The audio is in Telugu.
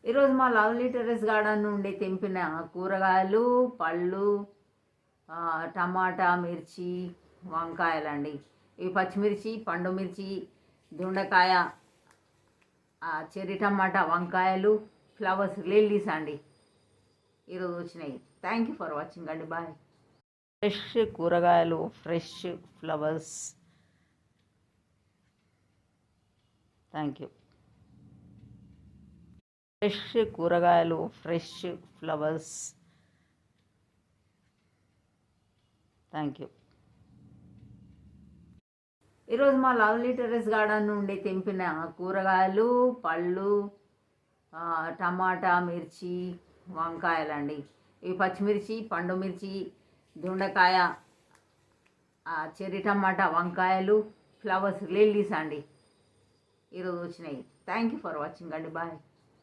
ఈరోజు మా లవ్లీ టెర్రస్ గార్డెన్ నుండి తెంపిన కూరగాయలు, పళ్ళు, టమాటా, మిర్చి, వంకాయలండి. ఇవి పచ్చిమిర్చి, పండు మిర్చి, దొండకాయ, చెర్రీ టమాటా, వంకాయలు, ఫ్లవర్స్, లిల్లీస్ అండి. ఈరోజు వచ్చినాయి. థ్యాంక్ యూ ఫర్ వాచింగ్ అండి. బాయ్. ఫ్రెష్ కూరగాయలు, fresh flowers. Thank you. Fresh కూరగాయలు, ఫ్రెష్ ఫ్లవర్స్. Thank you. ఈరోజు మా లవ్లీ టెర్రస్ గార్డెన్ నుండి తెంపిన కూరగాయలు, పళ్ళు, టమాటా, మిర్చి, వంకాయలండి. ఇవి పచ్చిమిర్చి, పండు మిర్చి, దొండకాయ, చెర్రీ టమాటా, వంకాయలు, ఫ్లవర్స్, లిల్లీస్ అండి. ఈరోజు వచ్చినాయి. థ్యాంక్ యూ ఫర్ వాచింగ్ అండి. బాయ్.